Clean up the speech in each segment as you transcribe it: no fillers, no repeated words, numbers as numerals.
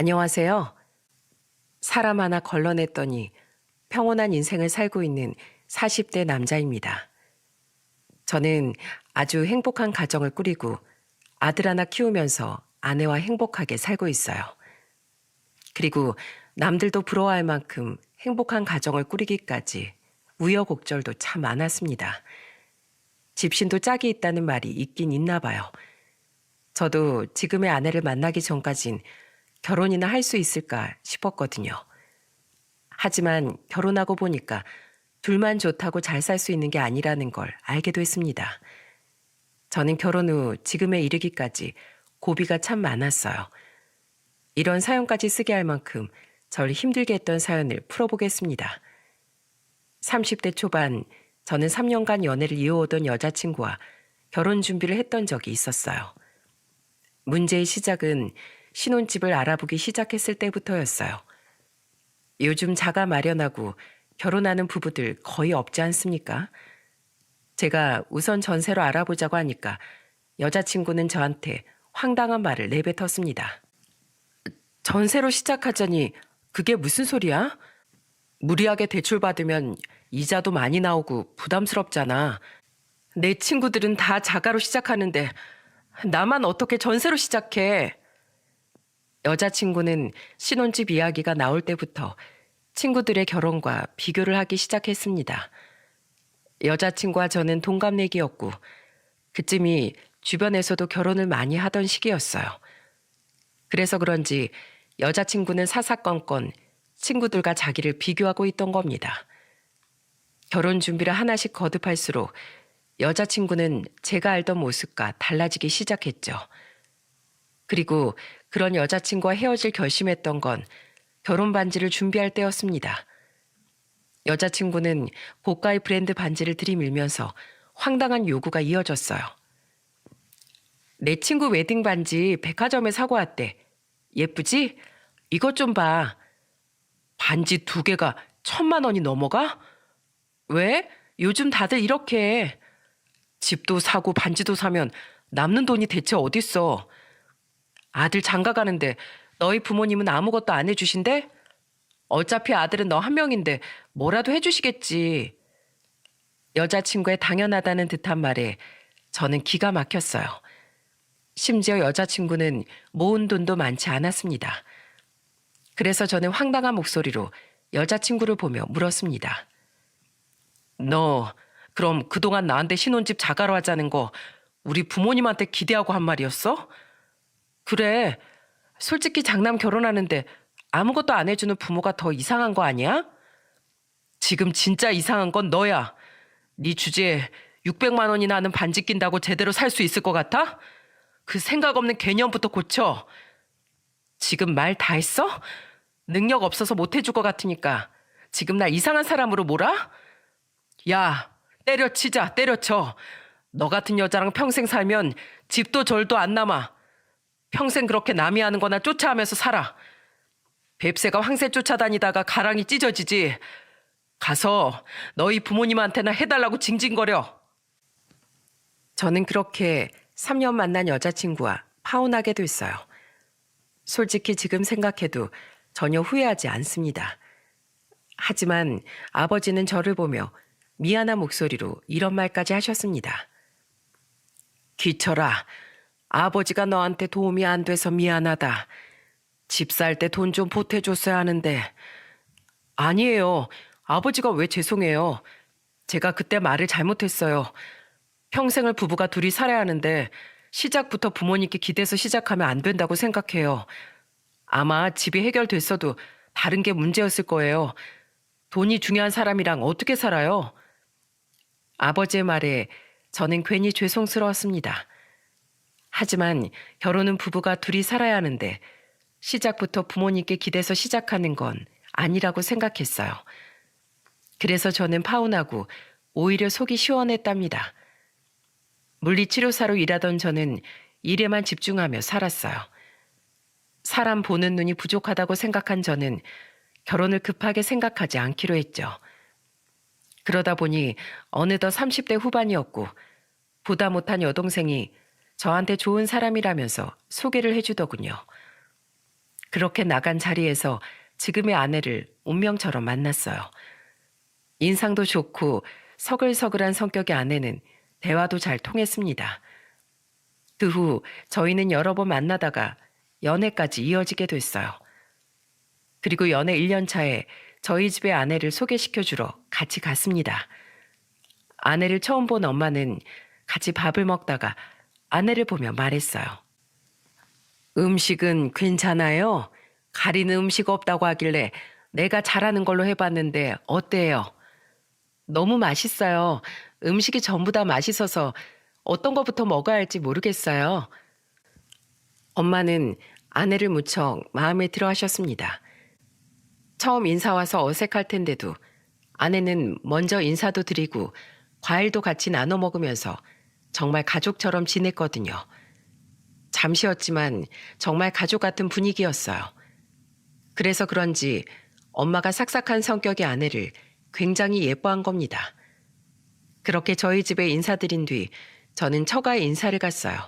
안녕하세요. 사람 하나 걸러냈더니 평온한 인생을 살고 있는 40대 남자입니다. 저는 아주 행복한 가정을 꾸리고 아들 하나 키우면서 아내와 행복하게 살고 있어요. 그리고 남들도 부러워할 만큼 행복한 가정을 꾸리기까지 우여곡절도 참 많았습니다. 집신도 짝이 있다는 말이 있긴 있나 봐요. 저도 지금의 아내를 만나기 전까진 결혼이나 할 수 있을까 싶었거든요. 하지만 결혼하고 보니까 둘만 좋다고 잘 살 수 있는 게 아니라는 걸 알게 됐습니다. 저는 결혼 후 지금에 이르기까지 고비가 참 많았어요. 이런 사연까지 쓰게 할 만큼 절 힘들게 했던 사연을 풀어보겠습니다. 30대 초반 저는 3년간 연애를 이어오던 여자친구와 결혼 준비를 했던 적이 있었어요. 문제의 시작은 신혼집을 알아보기 시작했을 때부터였어요. 요즘 자가 마련하고 결혼하는 부부들 거의 없지 않습니까? 제가 우선 전세로 알아보자고 하니까 여자친구는 저한테 황당한 말을 내뱉었습니다. 전세로 시작하자니 그게 무슨 소리야? 무리하게 대출받으면 이자도 많이 나오고 부담스럽잖아. 내 친구들은 다 자가로 시작하는데 나만 어떻게 전세로 시작해? 여자친구는 신혼집 이야기가 나올 때부터 친구들의 결혼과 비교를 하기 시작했습니다. 여자친구와 저는 동갑내기였고 그쯤이 주변에서도 결혼을 많이 하던 시기였어요. 그래서 그런지 여자친구는 사사건건 친구들과 자기를 비교하고 있던 겁니다. 결혼 준비를 하나씩 거듭할수록 여자친구는 제가 알던 모습과 달라지기 시작했죠. 그리고 그런 여자친구와 헤어질 결심했던 건 결혼 반지를 준비할 때였습니다. 여자친구는 고가의 브랜드 반지를 들이밀면서 황당한 요구가 이어졌어요. 내 친구 웨딩 반지 백화점에 사고 왔대. 예쁘지? 이것 좀 봐. 반지 2개가 1,000만 원이 넘어가? 왜? 요즘 다들 이렇게 해. 집도 사고 반지도 사면 남는 돈이 대체 어딨어. 아들 장가 가는데 너희 부모님은 아무것도 안 해주신대? 어차피 아들은 너 한 명인데 뭐라도 해주시겠지. 여자친구의 당연하다는 듯한 말에 저는 기가 막혔어요. 심지어 여자친구는 모은 돈도 많지 않았습니다. 그래서 저는 황당한 목소리로 여자친구를 보며 물었습니다. 너 그럼 그동안 나한테 신혼집 자가로 하자는 거 우리 부모님한테 기대하고 한 말이었어? 그래. 솔직히 장남 결혼하는데 아무것도 안 해주는 부모가 더 이상한 거 아니야? 지금 진짜 이상한 건 너야. 네 주제에 600만 원이나 하는 반지 낀다고 제대로 살 수 있을 것 같아? 그 생각 없는 개념부터 고쳐. 지금 말 다 했어? 능력 없어서 못 해줄 것 같으니까 지금 날 이상한 사람으로 몰아? 야, 때려치자, 때려쳐. 너 같은 여자랑 평생 살면 집도 절도 안 남아. 평생 그렇게 남이 하는 거나 쫓아하면서 살아. 뱁새가 황새 쫓아다니다가 가랑이 찢어지지. 가서 너희 부모님한테나 해달라고 징징거려. 저는 그렇게 3년 만난 여자친구와 파혼하게 됐어요. 솔직히 지금 생각해도 전혀 후회하지 않습니다. 하지만 아버지는 저를 보며 미안한 목소리로 이런 말까지 하셨습니다. 기철아, 아버지가 너한테 도움이 안 돼서 미안하다. 집 살 때 돈 좀 보태줬어야 하는데. 아니에요. 아버지가 왜 죄송해요. 제가 그때 말을 잘못했어요. 평생을 부부가 둘이 살아야 하는데 시작부터 부모님께 기대서 시작하면 안 된다고 생각해요. 아마 집이 해결됐어도 다른 게 문제였을 거예요. 돈이 중요한 사람이랑 어떻게 살아요? 아버지의 말에 저는 괜히 죄송스러웠습니다. 하지만 결혼은 부부가 둘이 살아야 하는데 시작부터 부모님께 기대서 시작하는 건 아니라고 생각했어요. 그래서 저는 파혼하고 오히려 속이 시원했답니다. 물리치료사로 일하던 저는 일에만 집중하며 살았어요. 사람 보는 눈이 부족하다고 생각한 저는 결혼을 급하게 생각하지 않기로 했죠. 그러다 보니 어느덧 30대 후반이었고 보다 못한 여동생이 저한테 좋은 사람이라면서 소개를 해주더군요. 그렇게 나간 자리에서 지금의 아내를 운명처럼 만났어요. 인상도 좋고 서글서글한 성격의 아내는 대화도 잘 통했습니다. 그 후 저희는 여러 번 만나다가 연애까지 이어지게 됐어요. 그리고 연애 1년 차에 저희 집에 아내를 소개시켜주러 같이 갔습니다. 아내를 처음 본 엄마는 같이 밥을 먹다가 아내를 보며 말했어요. 음식은 괜찮아요? 가리는 음식 없다고 하길래 내가 잘하는 걸로 해봤는데 어때요? 너무 맛있어요. 음식이 전부 다 맛있어서 어떤 것부터 먹어야 할지 모르겠어요. 엄마는 아내를 무척 마음에 들어 하셨습니다. 처음 인사 와서 어색할 텐데도 아내는 먼저 인사도 드리고 과일도 같이 나눠 먹으면서 정말 가족처럼 지냈거든요. 잠시였지만 정말 가족 같은 분위기였어요. 그래서 그런지 엄마가 삭삭한 성격의 아내를 굉장히 예뻐한 겁니다. 그렇게 저희 집에 인사드린 뒤 저는 처가에 인사를 갔어요.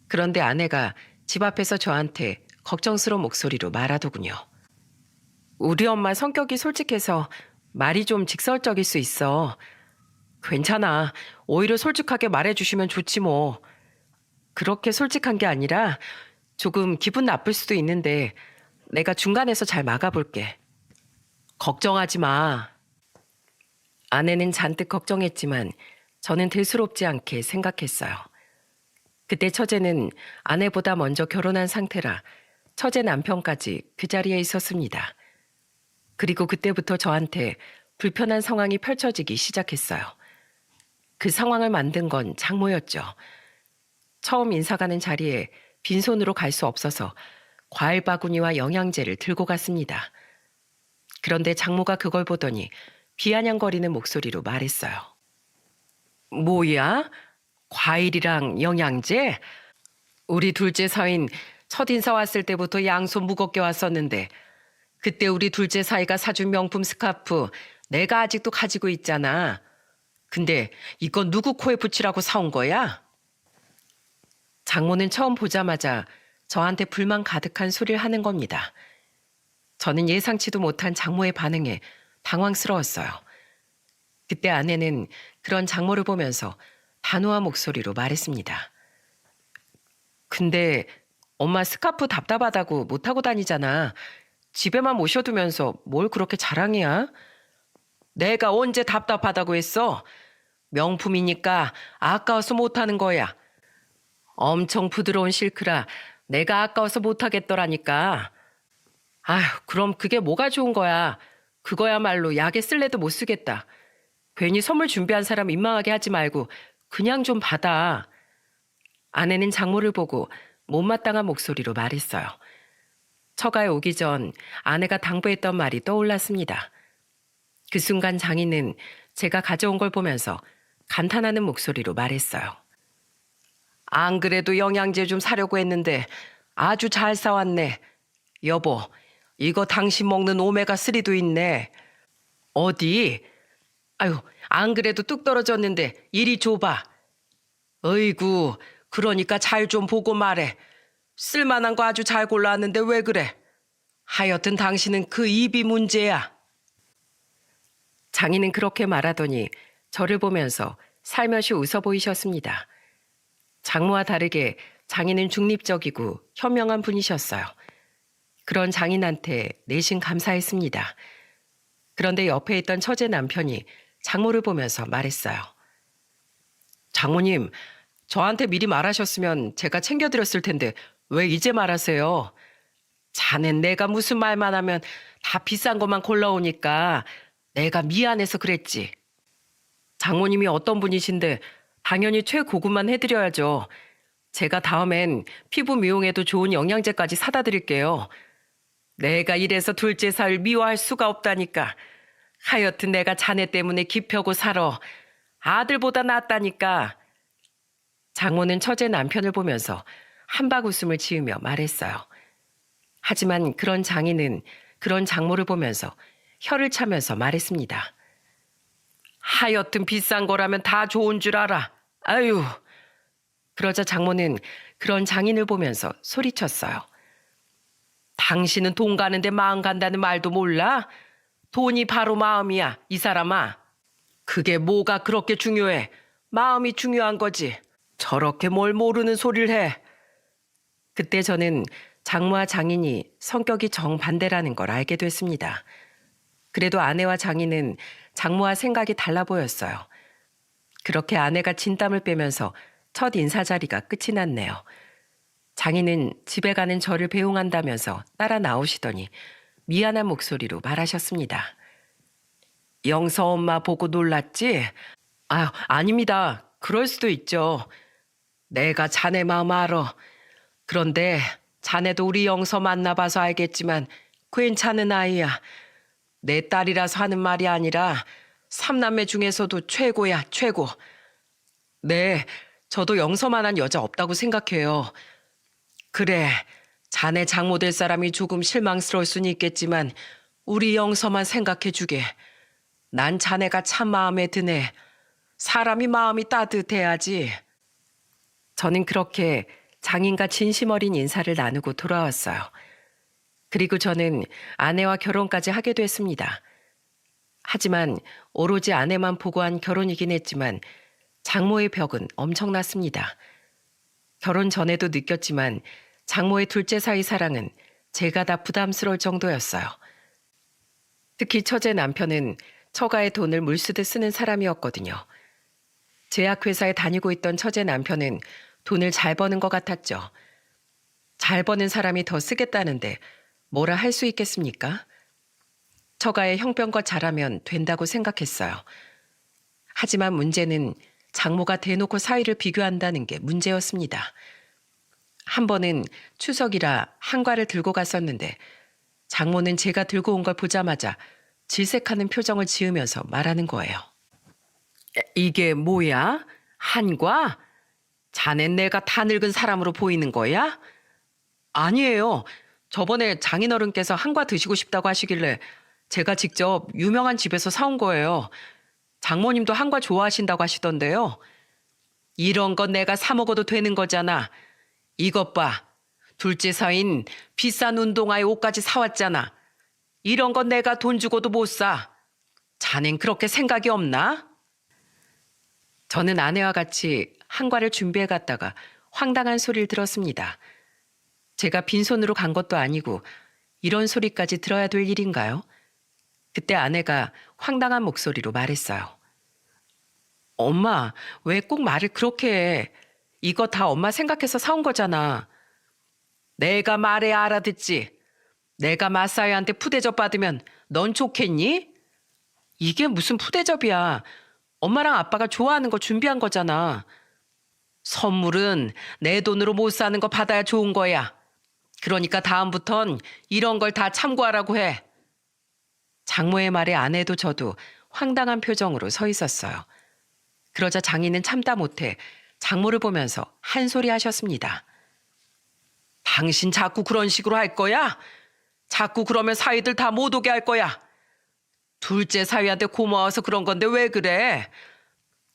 그런데 아내가 집 앞에서 저한테 걱정스러운 목소리로 말하더군요. 우리 엄마 성격이 솔직해서 말이 좀 직설적일 수 있어. 괜찮아. 오히려 솔직하게 말해주시면 좋지 뭐. 그렇게 솔직한 게 아니라 조금 기분 나쁠 수도 있는데 내가 중간에서 잘 막아볼게. 걱정하지 마. 아내는 잔뜩 걱정했지만 저는 대수롭지 않게 생각했어요. 그때 처제는 아내보다 먼저 결혼한 상태라 처제 남편까지 그 자리에 있었습니다. 그리고 그때부터 저한테 불편한 상황이 펼쳐지기 시작했어요. 그 상황을 만든 건 장모였죠. 처음 인사 가는 자리에 빈손으로 갈 수 없어서 과일 바구니와 영양제를 들고 갔습니다. 그런데 장모가 그걸 보더니 비아냥거리는 목소리로 말했어요. 뭐야? 과일이랑 영양제? 우리 둘째 사인 첫인사 왔을 때부터 양손 무겁게 왔었는데 그때 우리 둘째 사이가 사준 명품 스카프 내가 아직도 가지고 있잖아. 근데 이건 누구 코에 붙이라고 사온 거야? 장모는 처음 보자마자 저한테 불만 가득한 소리를 하는 겁니다. 저는 예상치도 못한 장모의 반응에 당황스러웠어요. 그때 아내는 그런 장모를 보면서 단호한 목소리로 말했습니다. 근데 엄마 스카프 답답하다고 못하고 다니잖아. 집에만 모셔두면서 뭘 그렇게 자랑이야? 내가 언제 답답하다고 했어? 명품이니까 아까워서 못하는 거야. 엄청 부드러운 실크라 내가 아까워서 못하겠더라니까. 아휴, 그럼 그게 뭐가 좋은 거야. 그거야말로 약에 쓸래도 못 쓰겠다. 괜히 선물 준비한 사람 민망하게 하지 말고 그냥 좀 받아. 아내는 장모를 보고 못마땅한 목소리로 말했어요. 처가에 오기 전 아내가 당부했던 말이 떠올랐습니다. 그 순간 장인은 제가 가져온 걸 보면서 감탄하는 목소리로 말했어요. 안 그래도 영양제 좀 사려고 했는데 아주 잘 사왔네. 여보, 이거 당신 먹는 오메가3도 있네. 어디? 아유, 안 그래도 뚝 떨어졌는데 이리 줘봐. 어이구, 그러니까 잘 좀 보고 말해. 쓸만한 거 아주 잘 골라왔는데 왜 그래? 하여튼 당신은 그 입이 문제야. 장인은 그렇게 말하더니 저를 보면서 살며시 웃어 보이셨습니다. 장모와 다르게 장인은 중립적이고 현명한 분이셨어요. 그런 장인한테 내심 감사했습니다. 그런데 옆에 있던 처제 남편이 장모를 보면서 말했어요. 장모님, 저한테 미리 말하셨으면 제가 챙겨드렸을 텐데 왜 이제 말하세요? 자넨 내가 무슨 말만 하면 다 비싼 것만 골라오니까 내가 미안해서 그랬지. 장모님이 어떤 분이신데 당연히 최고급만 해드려야죠. 제가 다음엔 피부 미용에도 좋은 영양제까지 사다 드릴게요. 내가 이래서 둘째 살 미워할 수가 없다니까. 하여튼 내가 자네 때문에 기펴고 살아. 아들보다 낫다니까. 장모는 처제 남편을 보면서 한박 웃음을 지으며 말했어요. 하지만 그런 장인은 그런 장모를 보면서 혀를 차면서 말했습니다. 하여튼 비싼 거라면 다 좋은 줄 알아. 아유. 그러자 장모는 그런 장인을 보면서 소리쳤어요. 당신은 돈 가는데 마음 간다는 말도 몰라? 돈이 바로 마음이야, 이 사람아. 그게 뭐가 그렇게 중요해? 마음이 중요한 거지. 저렇게 뭘 모르는 소리를 해. 그때 저는 장모와 장인이 성격이 정반대라는 걸 알게 됐습니다. 그래도 아내와 장인은 장모와 생각이 달라 보였어요. 그렇게 아내가 진땀을 빼면서 첫 인사 자리가 끝이 났네요. 장인은 집에 가는 저를 배웅한다면서 따라 나오시더니 미안한 목소리로 말하셨습니다. 영서 엄마 보고 놀랐지? 아닙니다. 그럴 수도 있죠. 내가 자네 마음 알아. 그런데 자네도 우리 영서 만나봐서 알겠지만 괜찮은 아이야. 내 딸이라서 하는 말이 아니라 삼남매 중에서도 최고야, 최고. 네, 저도 영서만한 여자 없다고 생각해요. 그래, 자네 장모 될 사람이 조금 실망스러울 수는 있겠지만 우리 영서만 생각해주게. 난 자네가 참 마음에 드네. 사람이 마음이 따뜻해야지. 저는 그렇게 장인과 진심 어린 인사를 나누고 돌아왔어요. 그리고 저는 아내와 결혼까지 하게 됐습니다. 하지만 오로지 아내만 보고 한 결혼이긴 했지만 장모의 벽은 엄청났습니다. 결혼 전에도 느꼈지만 장모의 둘째 사이 사랑은 제가 다 부담스러울 정도였어요. 특히 처제 남편은 처가의 돈을 물쓰듯 쓰는 사람이었거든요. 제약회사에 다니고 있던 처제 남편은 돈을 잘 버는 것 같았죠. 잘 버는 사람이 더 쓰겠다는데 뭐라 할 수 있겠습니까? 처가의 형편과 잘하면 된다고 생각했어요. 하지만 문제는 장모가 대놓고 사위를 비교한다는 게 문제였습니다. 한 번은 추석이라 한과를 들고 갔었는데 장모는 제가 들고 온 걸 보자마자 질색하는 표정을 지으면서 말하는 거예요. 이게 뭐야? 한과? 자넨 내가 다 늙은 사람으로 보이는 거야? 아니에요. 저번에 장인어른께서 한과 드시고 싶다고 하시길래 제가 직접 유명한 집에서 사온 거예요. 장모님도 한과 좋아하신다고 하시던데요. 이런 건 내가 사 먹어도 되는 거잖아. 이것 봐. 둘째 사인 비싼 운동화에 옷까지 사왔잖아. 이런 건 내가 돈 주고도 못 사. 자넨 그렇게 생각이 없나? 저는 아내와 같이 한과를 준비해 갔다가 황당한 소리를 들었습니다. 제가 빈손으로 간 것도 아니고 이런 소리까지 들어야 될 일인가요? 그때 아내가 황당한 목소리로 말했어요. 엄마, 왜 꼭 말을 그렇게 해? 이거 다 엄마 생각해서 사온 거잖아. 내가 말해야 알아듣지. 내가 마사이한테 푸대접 받으면 넌 좋겠니? 이게 무슨 푸대접이야. 엄마랑 아빠가 좋아하는 거 준비한 거잖아. 선물은 내 돈으로 못 사는 거 받아야 좋은 거야. 그러니까 다음부턴 이런 걸 다 참고하라고 해. 장모의 말에 아내도 저도 황당한 표정으로 서 있었어요. 그러자 장인은 참다 못해 장모를 보면서 한 소리 하셨습니다. 당신 자꾸 그런 식으로 할 거야? 자꾸 그러면 사위들 다 못 오게 할 거야. 둘째 사위한테 고마워서 그런 건데 왜 그래?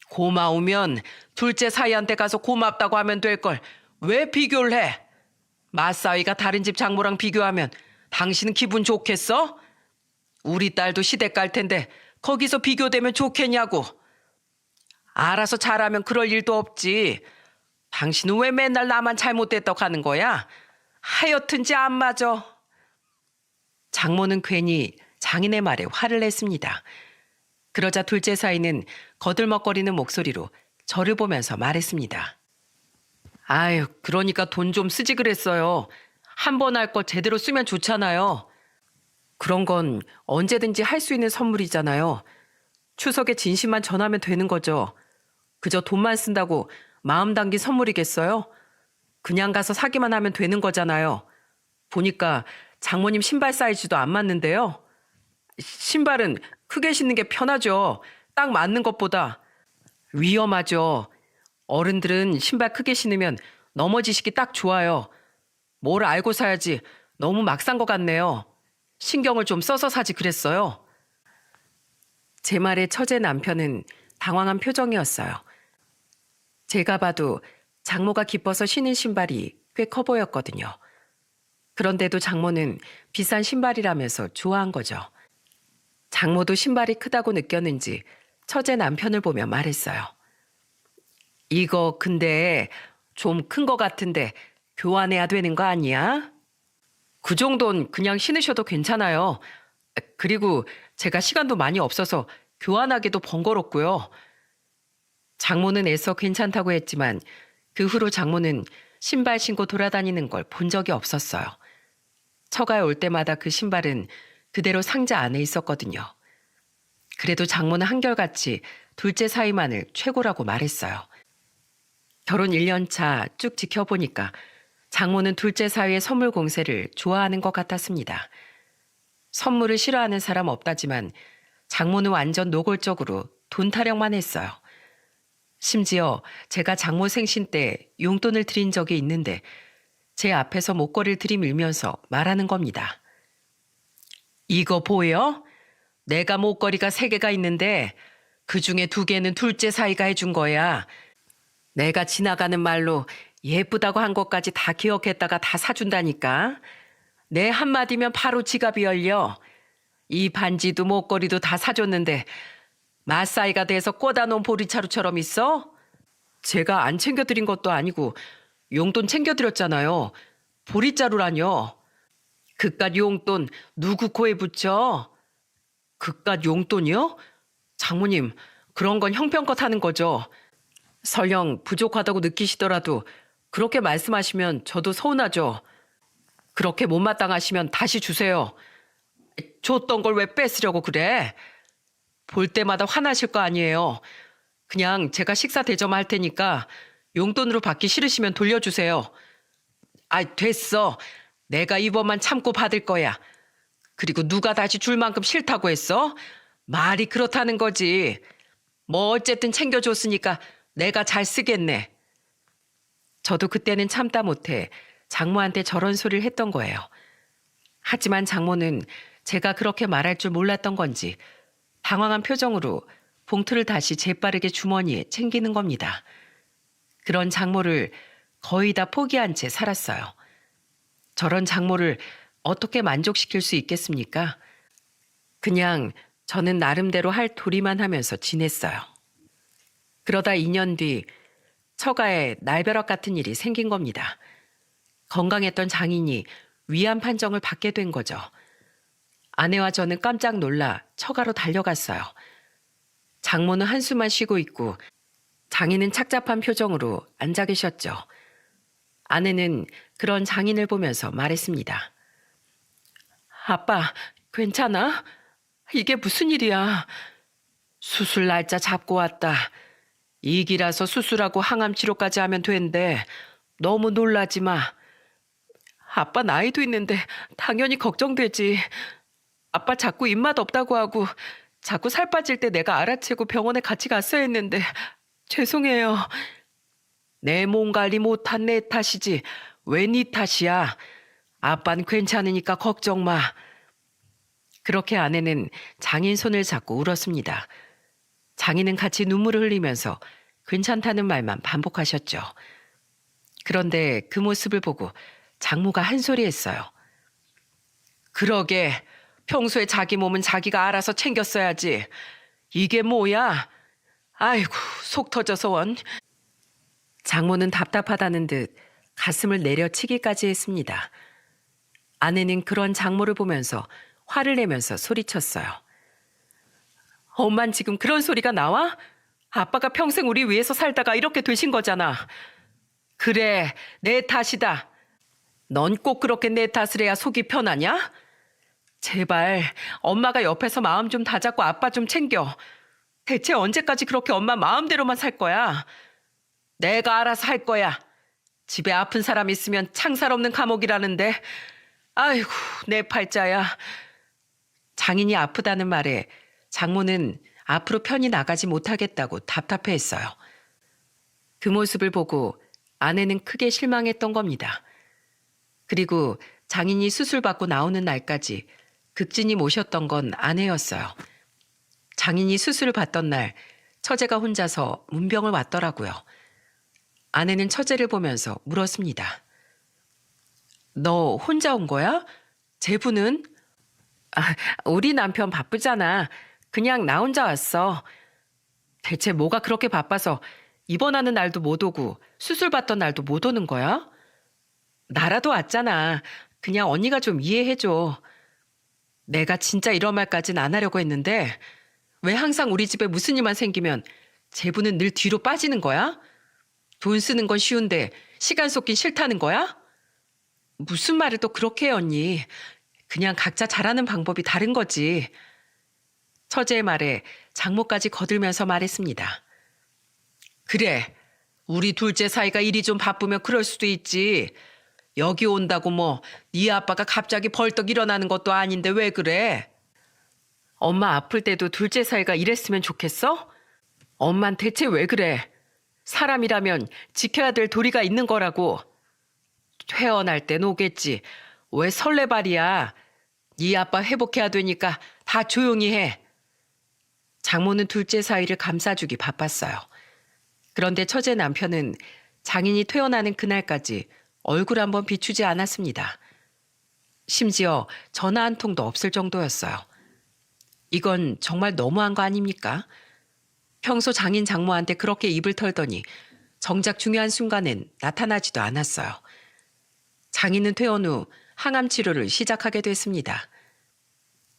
고마우면 둘째 사위한테 가서 고맙다고 하면 될 걸 왜 비교를 해? 맞사위가 다른 집 장모랑 비교하면 당신은 기분 좋겠어? 우리 딸도 시댁 갈 텐데 거기서 비교되면 좋겠냐고. 알아서 잘하면 그럴 일도 없지. 당신은 왜 맨날 나만 잘못됐다고 하는 거야? 하여튼지 안 맞아. 장모는 괜히 장인의 말에 화를 냈습니다. 그러자 둘째 사위는 거들먹거리는 목소리로 저를 보면서 말했습니다. 아유, 그러니까 돈 좀 쓰지 그랬어요. 한 번 할 거 제대로 쓰면 좋잖아요. 그런 건 언제든지 할 수 있는 선물이잖아요. 추석에 진심만 전하면 되는 거죠. 그저 돈만 쓴다고 마음 담긴 선물이겠어요? 그냥 가서 사기만 하면 되는 거잖아요. 보니까 장모님 신발 사이즈도 안 맞는데요. 신발은 크게 신는 게 편하죠. 딱 맞는 것보다. 위험하죠. 어른들은 신발 크게 신으면 넘어지시기 딱 좋아요. 뭘 알고 사야지 너무 막 산 것 같네요. 신경을 좀 써서 사지 그랬어요. 제 말에 처제 남편은 당황한 표정이었어요. 제가 봐도 장모가 기뻐서 신은 신발이 꽤 커 보였거든요. 그런데도 장모는 비싼 신발이라면서 좋아한 거죠. 장모도 신발이 크다고 느꼈는지 처제 남편을 보며 말했어요. 이거 근데 좀 큰 거 같은데 교환해야 되는 거 아니야? 그 정도는 그냥 신으셔도 괜찮아요. 그리고 제가 시간도 많이 없어서 교환하기도 번거롭고요. 장모는 애써 괜찮다고 했지만 그 후로 장모는 신발 신고 돌아다니는 걸 본 적이 없었어요. 처가에 올 때마다 그 신발은 그대로 상자 안에 있었거든요. 그래도 장모는 한결같이 둘째 사위만을 최고라고 말했어요. 결혼 1년 차 쭉 지켜보니까 장모는 둘째 사위의 선물 공세를 좋아하는 것 같았습니다. 선물을 싫어하는 사람 없다지만 장모는 완전 노골적으로 돈 타령만 했어요. 심지어 제가 장모 생신 때 용돈을 드린 적이 있는데 제 앞에서 목걸이를 들이밀면서 말하는 겁니다. 이거 보여? 내가 목걸이가 3개가 있는데 그중에 2개는 둘째 사위가 해준 거야. 내가 지나가는 말로 예쁘다고 한 것까지 다 기억했다가 다 사준다니까. 내 한마디면 바로 지갑이 열려. 이 반지도 목걸이도 다 사줬는데 맞사이가 돼서 꽂아 놓은 보리차루처럼 있어? 제가 안 챙겨드린 것도 아니고 용돈 챙겨드렸잖아요. 보리자루라뇨. 그깟 용돈 누구 코에 붙여? 그깟 용돈이요? 장모님, 그런 건 형편껏 하는 거죠. 설령 부족하다고 느끼시더라도 그렇게 말씀하시면 저도 서운하죠. 그렇게 못마땅하시면 다시 주세요. 줬던 걸 왜 뺏으려고 그래? 볼 때마다 화나실 거 아니에요. 그냥 제가 식사 대접할 테니까 용돈으로 받기 싫으시면 돌려주세요. 됐어. 내가 이번만 참고 받을 거야. 그리고 누가 다시 줄 만큼 싫다고 했어? 말이 그렇다는 거지. 뭐 어쨌든 챙겨줬으니까 내가 잘 쓰겠네. 저도 그때는 참다 못해 장모한테 저런 소리를 했던 거예요. 하지만 장모는 제가 그렇게 말할 줄 몰랐던 건지 당황한 표정으로 봉투를 다시 재빠르게 주머니에 챙기는 겁니다. 그런 장모를 거의 다 포기한 채 살았어요. 저런 장모를 어떻게 만족시킬 수 있겠습니까? 그냥 저는 나름대로 할 도리만 하면서 지냈어요. 그러다 2년 뒤 처가에 날벼락 같은 일이 생긴 겁니다. 건강했던 장인이 위암 판정을 받게 된 거죠. 아내와 저는 깜짝 놀라 처가로 달려갔어요. 장모는 한숨만 쉬고 있고 장인은 착잡한 표정으로 앉아 계셨죠. 아내는 그런 장인을 보면서 말했습니다. 아빠, 괜찮아? 이게 무슨 일이야? 수술 날짜 잡고 왔다. 이기라서 수술하고 항암 치료까지 하면 된대. 너무 놀라지 마. 아빠 나이도 있는데 당연히 걱정되지. 아빠 자꾸 입맛 없다고 하고 자꾸 살 빠질 때 내가 알아채고 병원에 같이 갔어야 했는데 죄송해요. 내 몸 관리 못한 내 탓이지 왜 네 탓이야. 아빠는 괜찮으니까 걱정 마. 그렇게 아내는 장인 손을 잡고 울었습니다. 장인은 같이 눈물을 흘리면서 괜찮다는 말만 반복하셨죠. 그런데 그 모습을 보고 장모가 한 소리 했어요. 그러게 평소에 자기 몸은 자기가 알아서 챙겼어야지. 이게 뭐야? 아이고 속 터져서 원. 장모는 답답하다는 듯 가슴을 내려치기까지 했습니다. 아내는 그런 장모를 보면서 화를 내면서 소리쳤어요. 엄만 지금 그런 소리가 나와? 아빠가 평생 우리 위해서 살다가 이렇게 되신 거잖아. 그래, 내 탓이다. 넌 꼭 그렇게 내 탓을 해야 속이 편하냐? 제발 엄마가 옆에서 마음 좀 다잡고 아빠 좀 챙겨. 대체 언제까지 그렇게 엄마 마음대로만 살 거야? 내가 알아서 할 거야. 집에 아픈 사람 있으면 창살 없는 감옥이라는데. 아이고 내 팔자야. 장인이 아프다는 말에 장모는 앞으로 편히 나가지 못하겠다고 답답해했어요. 그 모습을 보고 아내는 크게 실망했던 겁니다. 그리고 장인이 수술받고 나오는 날까지 극진히 모셨던 건 아내였어요. 장인이 수술을 받던 날 처제가 혼자서 문병을 왔더라고요. 아내는 처제를 보면서 물었습니다. 너 혼자 온 거야? 제부는? 아, 우리 남편 바쁘잖아. 그냥 나 혼자 왔어. 대체 뭐가 그렇게 바빠서 입원하는 날도 못 오고 수술 받던 날도 못 오는 거야? 나라도 왔잖아. 그냥 언니가 좀 이해해줘. 내가 진짜 이런 말까진 안 하려고 했는데 왜 항상 우리 집에 무슨 일만 생기면 제부는 늘 뒤로 빠지는 거야? 돈 쓰는 건 쉬운데 시간 쏟긴 싫다는 거야? 무슨 말을 또 그렇게 해, 언니. 그냥 각자 잘하는 방법이 다른 거지. 처제의 말에 장모까지 거들면서 말했습니다. 그래, 우리 둘째 사이가 일이 좀 바쁘면 그럴 수도 있지. 여기 온다고 뭐 네 아빠가 갑자기 벌떡 일어나는 것도 아닌데 왜 그래? 엄마 아플 때도 둘째 사이가 이랬으면 좋겠어? 엄만 대체 왜 그래? 사람이라면 지켜야 될 도리가 있는 거라고. 퇴원할 땐 오겠지. 왜 설레발이야? 네 아빠 회복해야 되니까 다 조용히 해. 장모는 둘째 사이를 감싸주기 바빴어요. 그런데 처제 남편은 장인이 퇴원하는 그날까지 얼굴 한번 비추지 않았습니다. 심지어 전화 한 통도 없을 정도였어요. 이건 정말 너무한 거 아닙니까? 평소 장인 장모한테 그렇게 입을 털더니 정작 중요한 순간엔 나타나지도 않았어요. 장인은 퇴원 후 항암 치료를 시작하게 됐습니다.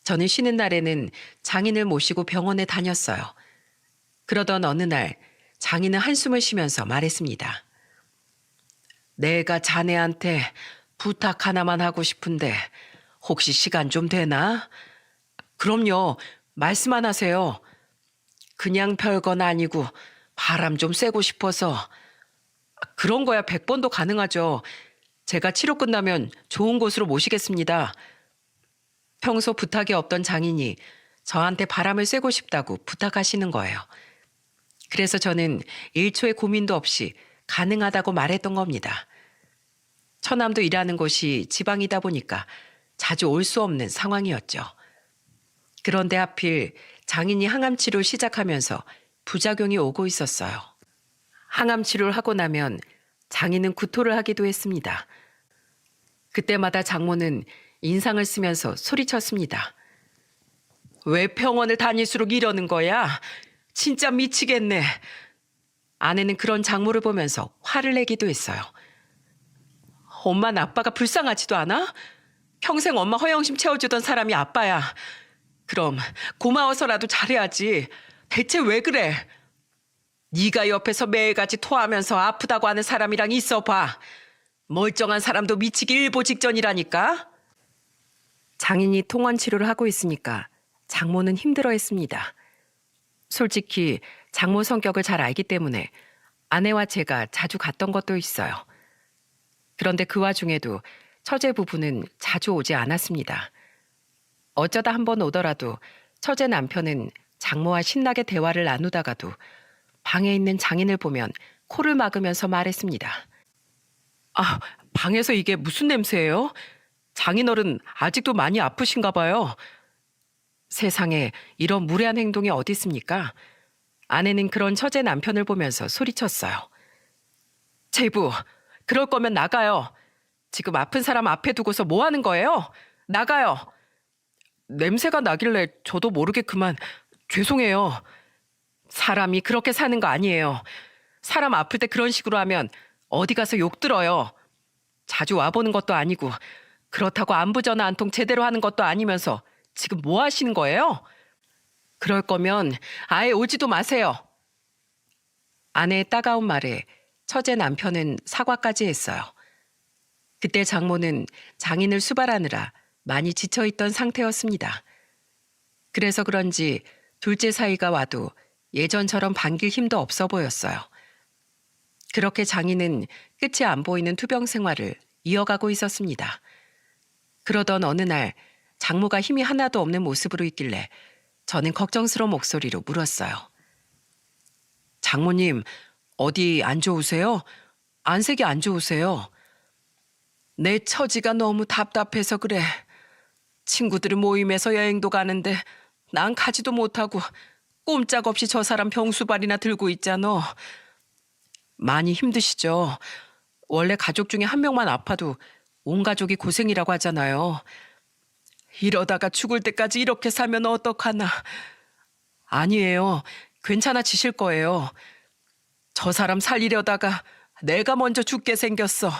저는 쉬는 날에는 장인을 모시고 병원에 다녔어요. 그러던 어느 날 장인은 한숨을 쉬면서 말했습니다. 내가 자네한테 부탁 하나만 하고 싶은데 혹시 시간 좀 되나? 그럼요. 말씀만 하세요. 그냥 별건 아니고 바람 좀 쐬고 싶어서. 그런 거야 100번도 가능하죠. 제가 치료 끝나면 좋은 곳으로 모시겠습니다. 평소 부탁이 없던 장인이 저한테 바람을 쐬고 싶다고 부탁하시는 거예요. 그래서 저는 1초의 고민도 없이 가능하다고 말했던 겁니다. 처남도 일하는 곳이 지방이다 보니까 자주 올 수 없는 상황이었죠. 그런데 하필 장인이 항암 치료 시작하면서 부작용이 오고 있었어요. 항암 치료를 하고 나면 장인은 구토를 하기도 했습니다. 그때마다 장모는 인상을 쓰면서 소리쳤습니다. 왜 병원을 다닐수록 이러는 거야? 진짜 미치겠네. 아내는 그런 장모를 보면서 화를 내기도 했어요. 엄마는 아빠가 불쌍하지도 않아? 평생 엄마 허영심 채워주던 사람이 아빠야. 그럼 고마워서라도 잘해야지. 대체 왜 그래? 네가 옆에서 매일같이 토하면서 아프다고 하는 사람이랑 있어봐. 멀쩡한 사람도 미치기 일보 직전이라니까. 장인이 통원 치료를 하고 있으니까 장모는 힘들어했습니다. 솔직히 장모 성격을 잘 알기 때문에 아내와 제가 자주 갔던 것도 있어요. 그런데 그 와중에도 처제 부부는 자주 오지 않았습니다. 어쩌다 한 번 오더라도 처제 남편은 장모와 신나게 대화를 나누다가도 방에 있는 장인을 보면 코를 막으면서 말했습니다. 아, 방에서 이게 무슨 냄새예요? 장인어른 아직도 많이 아프신가 봐요. 세상에 이런 무례한 행동이 어디 있습니까? 아내는 그런 처제 남편을 보면서 소리쳤어요. 제부, 그럴 거면 나가요. 지금 아픈 사람 앞에 두고서 뭐 하는 거예요? 나가요. 냄새가 나길래 저도 모르게 그만. 죄송해요. 사람이 그렇게 사는 거 아니에요. 사람 아플 때 그런 식으로 하면 어디 가서 욕 들어요. 자주 와보는 것도 아니고 그렇다고 안부 전화 한 통 제대로 하는 것도 아니면서 지금 뭐 하시는 거예요? 그럴 거면 아예 오지도 마세요. 아내의 따가운 말에 처제 남편은 사과까지 했어요. 그때 장모는 장인을 수발하느라 많이 지쳐있던 상태였습니다. 그래서 그런지 둘째 사이가 와도 예전처럼 반길 힘도 없어 보였어요. 그렇게 장인은 끝이 안 보이는 투병 생활을 이어가고 있었습니다. 그러던 어느 날 장모가 힘이 하나도 없는 모습으로 있길래 저는 걱정스러운 목소리로 물었어요. 장모님, 어디 안 좋으세요? 안색이 안 좋으세요? 내 처지가 너무 답답해서 그래. 친구들 모임에서 여행도 가는데 난 가지도 못하고 꼼짝없이 저 사람 병수발이나 들고 있잖아. 많이 힘드시죠? 원래 가족 중에 한 명만 아파도 온 가족이 고생이라고 하잖아요. 이러다가 죽을 때까지 이렇게 살면 어떡하나. 아니에요. 괜찮아지실 거예요. 저 사람 살리려다가 내가 먼저 죽게 생겼어.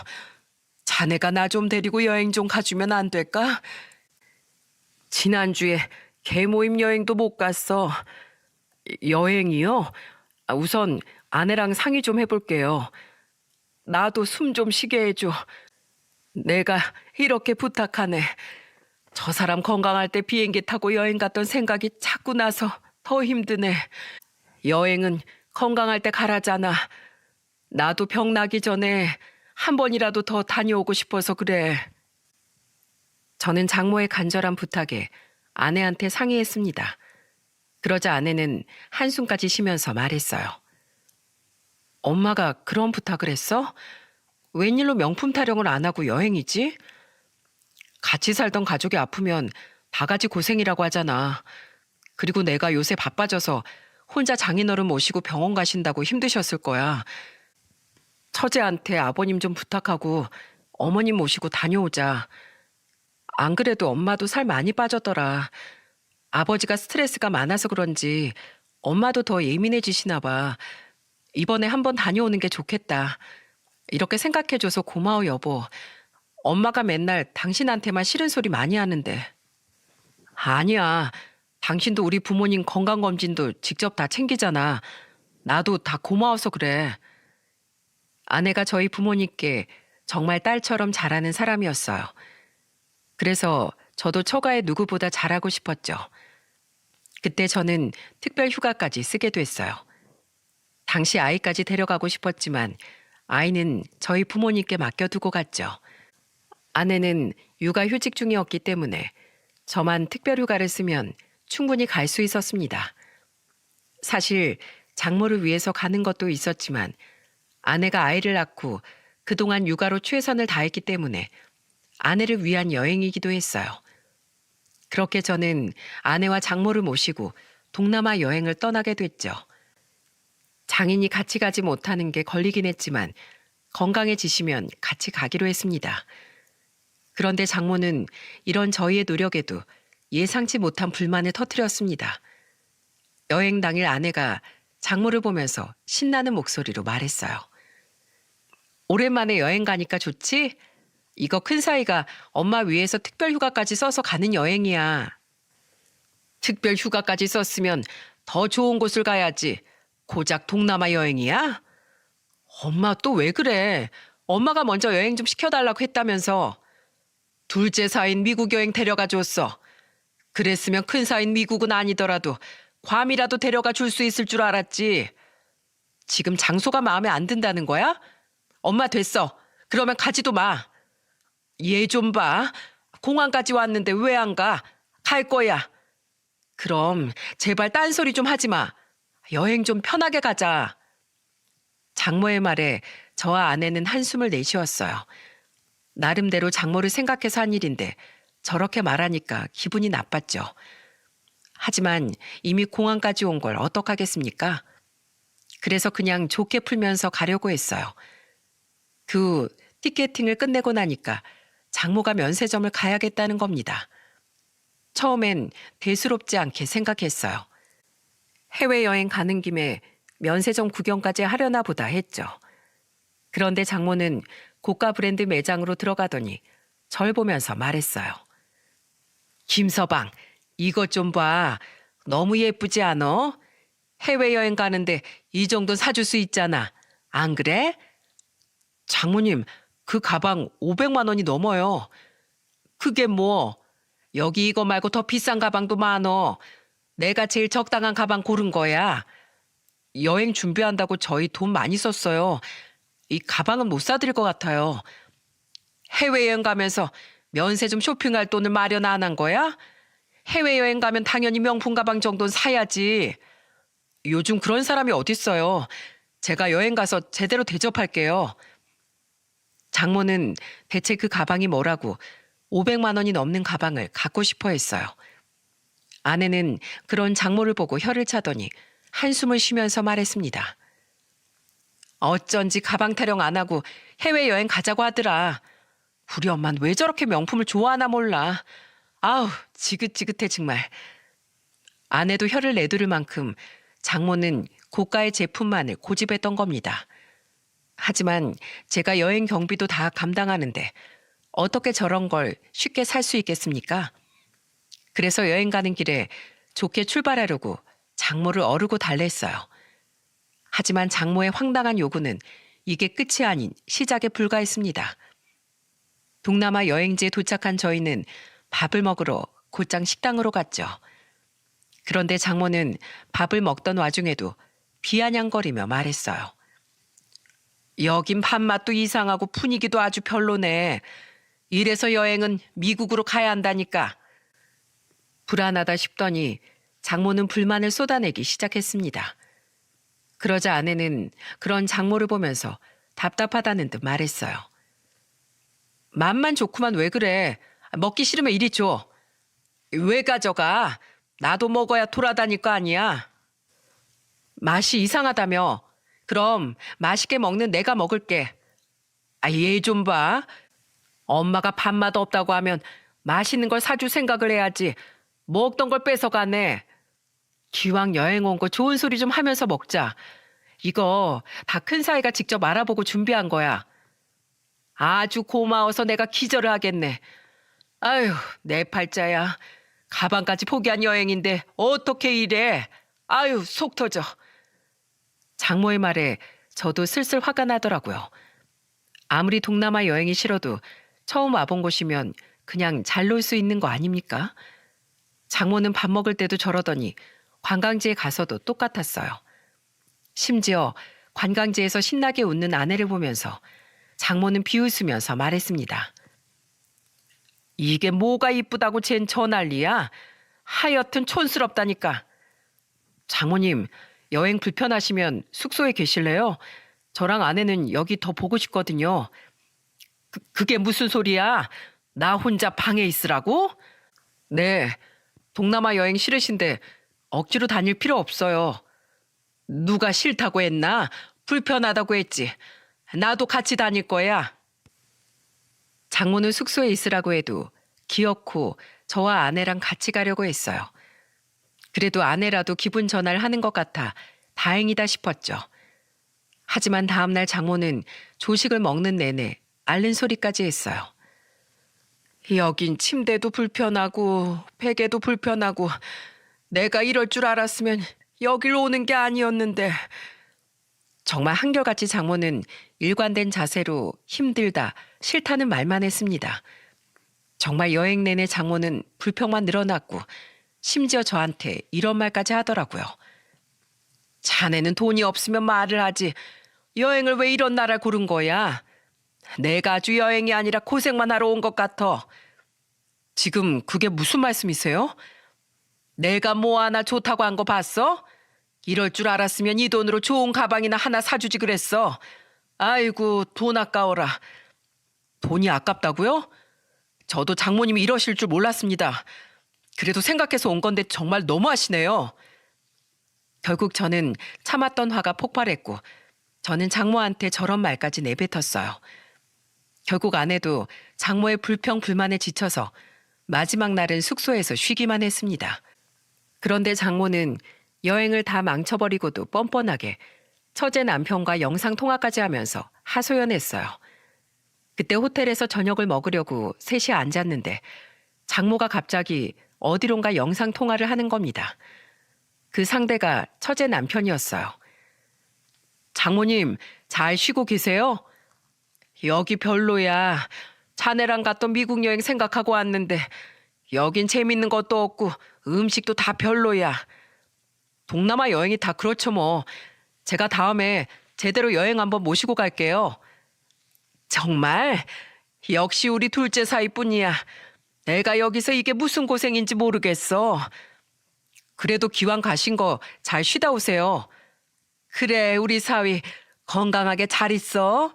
자네가 나 좀 데리고 여행 좀 가주면 안 될까? 지난주에 개모임 여행도 못 갔어. 여행이요? 우선 아내랑 상의 좀 해볼게요. 나도 숨 좀 쉬게 해줘. 내가 이렇게 부탁하네. 저 사람 건강할 때 비행기 타고 여행 갔던 생각이 자꾸 나서 더 힘드네. 여행은 건강할 때 가라잖아. 나도 병 나기 전에 한 번이라도 더 다녀오고 싶어서 그래. 저는 장모의 간절한 부탁에 아내한테 상의했습니다. 그러자 아내는 한숨까지 쉬면서 말했어요. 엄마가 그런 부탁을 했어? 웬일로 명품 타령을 안 하고 여행이지? 같이 살던 가족이 아프면 다 같이 고생이라고 하잖아. 그리고 내가 요새 바빠져서 혼자 장인어른 모시고 병원 가신다고 힘드셨을 거야. 처제한테 아버님 좀 부탁하고 어머님 모시고 다녀오자. 안 그래도 엄마도 살 많이 빠졌더라. 아버지가 스트레스가 많아서 그런지 엄마도 더 예민해지시나 봐. 이번에 한번 다녀오는 게 좋겠다. 이렇게 생각해줘서 고마워 여보. 엄마가 맨날 당신한테만 싫은 소리 많이 하는데. 아니야. 당신도 우리 부모님 건강검진도 직접 다 챙기잖아. 나도 다 고마워서 그래. 아내가 저희 부모님께 정말 딸처럼 잘하는 사람이었어요. 그래서 저도 처가에 누구보다 잘하고 싶었죠. 그때 저는 특별 휴가까지 쓰게 됐어요. 당시 아이까지 데려가고 싶었지만 아이는 저희 부모님께 맡겨두고 갔죠. 아내는 육아휴직 중이었기 때문에 저만 특별 휴가를 쓰면 충분히 갈 수 있었습니다. 사실 장모를 위해서 가는 것도 있었지만 아내가 아이를 낳고 그동안 육아로 최선을 다했기 때문에 아내를 위한 여행이기도 했어요. 그렇게 저는 아내와 장모를 모시고 동남아 여행을 떠나게 됐죠. 장인이 같이 가지 못하는 게 걸리긴 했지만 건강해지시면 같이 가기로 했습니다. 그런데 장모는 이런 저희의 노력에도 예상치 못한 불만을 터뜨렸습니다. 여행 당일 아내가 장모를 보면서 신나는 목소리로 말했어요. 오랜만에 여행 가니까 좋지? 이거 큰 사이가 엄마 위해서 특별 휴가까지 써서 가는 여행이야. 특별 휴가까지 썼으면 더 좋은 곳을 가야지. 고작 동남아 여행이야? 엄마 또 왜 그래? 엄마가 먼저 여행 좀 시켜달라고 했다면서. 둘째 사인 미국 여행 데려가 줬어. 그랬으면 큰 사인 미국은 아니더라도 괌이라도 데려가 줄 수 있을 줄 알았지. 지금 장소가 마음에 안 든다는 거야? 엄마 됐어. 그러면 가지도 마. 얘 좀 봐. 공항까지 왔는데 왜 안 가? 갈 거야. 그럼 제발 딴소리 좀 하지 마. 여행 좀 편하게 가자. 장모의 말에 저와 아내는 한숨을 내쉬었어요. 나름대로 장모를 생각해서 한 일인데 저렇게 말하니까 기분이 나빴죠. 하지만 이미 공항까지 온 걸 어떡하겠습니까? 그래서 그냥 좋게 풀면서 가려고 했어요. 그 후 티켓팅을 끝내고 나니까 장모가 면세점을 가야겠다는 겁니다. 처음엔 대수롭지 않게 생각했어요. 해외여행 가는 김에 면세점 구경까지 하려나 보다 했죠. 그런데 장모는 고가 브랜드 매장으로 들어가더니 절 보면서 말했어요. 김서방, 이것 좀 봐. 너무 예쁘지 않어? 해외여행 가는데 이 정도 사줄 수 있잖아. 안 그래? 장모님, 그 가방 500만 원이 넘어요. 그게 뭐? 여기 이거 말고 더 비싼 가방도 많어. 내가 제일 적당한 가방 고른 거야. 여행 준비한다고 저희 돈 많이 썼어요. 이 가방은 못 사드릴 것 같아요. 해외여행 가면서 면세점 쇼핑할 돈을 마련 안 한 거야? 해외여행 가면 당연히 명품 가방 정도는 사야지. 요즘 그런 사람이 어딨어요. 제가 여행 가서 제대로 대접할게요. 장모는 대체 그 가방이 뭐라고 500만 원이 넘는 가방을 갖고 싶어 했어요. 아내는 그런 장모를 보고 혀를 차더니 한숨을 쉬면서 말했습니다. 어쩐지 가방 타령 안 하고 해외여행 가자고 하더라. 우리 엄만 왜 저렇게 명품을 좋아하나 몰라. 아우, 지긋지긋해 정말. 아내도 혀를 내두를 만큼 장모는 고가의 제품만을 고집했던 겁니다. 하지만 제가 여행 경비도 다 감당하는데 어떻게 저런 걸 쉽게 살 수 있겠습니까? 그래서 여행 가는 길에 좋게 출발하려고 장모를 어르고 달랬어요. 하지만 장모의 황당한 요구는 이게 끝이 아닌 시작에 불과했습니다. 동남아 여행지에 도착한 저희는 밥을 먹으러 곧장 식당으로 갔죠. 그런데 장모는 밥을 먹던 와중에도 비아냥거리며 말했어요. 여긴 밥맛도 이상하고 분위기도 아주 별로네. 이래서 여행은 미국으로 가야 한다니까. 불안하다 싶더니 장모는 불만을 쏟아내기 시작했습니다. 그러자 아내는 그런 장모를 보면서 답답하다는 듯 말했어요. 맘만 좋구만 왜 그래. 먹기 싫으면 이리 줘. 왜 가져가? 나도 먹어야 돌아다닐 거 아니야. 맛이 이상하다며. 그럼 맛있게 먹는 내가 먹을게. 아, 얘 좀 봐. 엄마가 밥맛 없다고 하면 맛있는 걸 사줄 생각을 해야지. 먹던 걸 뺏어가네. 기왕 여행 온 거 좋은 소리 좀 하면서 먹자. 이거 다 큰 사이가 직접 알아보고 준비한 거야. 아주 고마워서 내가 기절을 하겠네. 아유, 내 팔자야. 가방까지 포기한 여행인데 어떻게 이래. 아유, 속 터져. 장모의 말에 저도 슬슬 화가 나더라고요. 아무리 동남아 여행이 싫어도 처음 와본 곳이면 그냥 잘 놀 수 있는 거 아닙니까? 장모는 밥 먹을 때도 저러더니 관광지에 가서도 똑같았어요. 심지어 관광지에서 신나게 웃는 아내를 보면서 장모는 비웃으면서 말했습니다. 이게 뭐가 이쁘다고 쟨 저 난리야? 하여튼 촌스럽다니까. 장모님, 여행 불편하시면 숙소에 계실래요? 저랑 아내는 여기 더 보고 싶거든요. 그게 무슨 소리야? 나 혼자 방에 있으라고? 네, 동남아 여행 싫으신데 억지로 다닐 필요 없어요. 누가 싫다고 했나? 불편하다고 했지. 나도 같이 다닐 거야. 장모는 숙소에 있으라고 해도 기어코 저와 아내랑 같이 가려고 했어요. 그래도 아내라도 기분 전환을 하는 것 같아 다행이다 싶었죠. 하지만 다음날 장모는 조식을 먹는 내내 앓는 소리까지 했어요. 여긴 침대도 불편하고 베개도 불편하고 내가 이럴 줄 알았으면 여길 오는 게 아니었는데. 정말 한결같이 장모는 일관된 자세로 힘들다, 싫다는 말만 했습니다. 정말 여행 내내 장모는 불평만 늘어났고 심지어 저한테 이런 말까지 하더라고요. 자네는 돈이 없으면 말을 하지. 여행을 왜 이런 나라를 고른 거야? 내가 아주 여행이 아니라 고생만 하러 온 것 같아. 지금 그게 무슨 말씀이세요? 내가 뭐 하나 좋다고 한 거 봤어? 이럴 줄 알았으면 이 돈으로 좋은 가방이나 하나 사주지 그랬어. 아이고, 돈 아까워라. 돈이 아깝다고요? 저도 장모님이 이러실 줄 몰랐습니다. 그래도 생각해서 온 건데 정말 너무하시네요. 결국 저는 참았던 화가 폭발했고 저는 장모한테 저런 말까지 내뱉었어요. 결국 아내도 장모의 불평 불만에 지쳐서 마지막 날은 숙소에서 쉬기만 했습니다. 그런데 장모는 여행을 다 망쳐버리고도 뻔뻔하게 처제 남편과 영상통화까지 하면서 하소연했어요. 그때 호텔에서 저녁을 먹으려고 셋이 앉았는데 장모가 갑자기 어디론가 영상통화를 하는 겁니다. 그 상대가 처제 남편이었어요. 장모님, 잘 쉬고 계세요? 여기 별로야. 자네랑 갔던 미국 여행 생각하고 왔는데 여긴 재밌는 것도 없고 음식도 다 별로야. 동남아 여행이 다 그렇죠 뭐. 제가 다음에 제대로 여행 한번 모시고 갈게요. 정말? 역시 우리 둘째 사이뿐이야. 내가 여기서 이게 무슨 고생인지 모르겠어. 그래도 기왕 가신 거 잘 쉬다 오세요. 그래, 우리 사위 건강하게 잘 있어.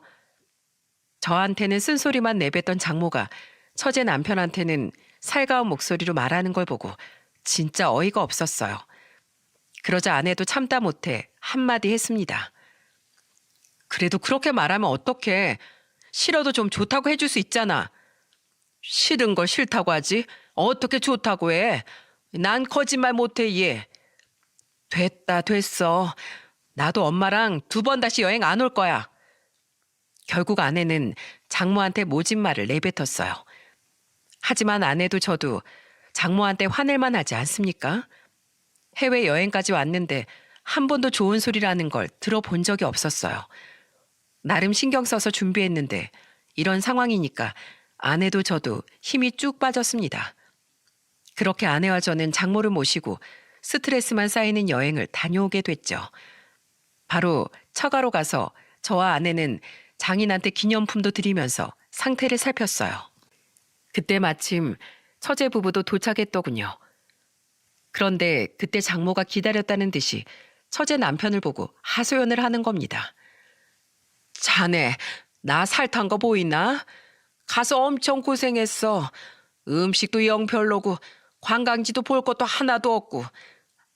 저한테는 쓴소리만 내뱉던 장모가 처제 남편한테는 살가운 목소리로 말하는 걸 보고 진짜 어이가 없었어요. 그러자 아내도 참다 못해 한마디 했습니다. 그래도 그렇게 말하면 어떡해. 싫어도 좀 좋다고 해줄 수 있잖아. 싫은 걸 싫다고 하지 어떻게 좋다고 해. 난 거짓말 못해 얘. 됐다 됐어. 나도 엄마랑 2번 다시 여행 안 올 거야. 결국 아내는 장모한테 모진 말을 내뱉었어요. 하지만 아내도 저도 장모한테 화낼만 하지 않습니까? 해외여행까지 왔는데 한 번도 좋은 소리라는 걸 들어본 적이 없었어요. 나름 신경 써서 준비했는데 이런 상황이니까 아내도 저도 힘이 쭉 빠졌습니다. 그렇게 아내와 저는 장모를 모시고 스트레스만 쌓이는 여행을 다녀오게 됐죠. 바로 처가로 가서 저와 아내는 장인한테 기념품도 드리면서 상태를 살폈어요. 그때 마침 처제 부부도 도착했더군요. 그런데 그때 장모가 기다렸다는 듯이 처제 남편을 보고 하소연을 하는 겁니다. 자네, 나 살 탄 거 보이나? 가서 엄청 고생했어. 음식도 영 별로고 관광지도 볼 것도 하나도 없고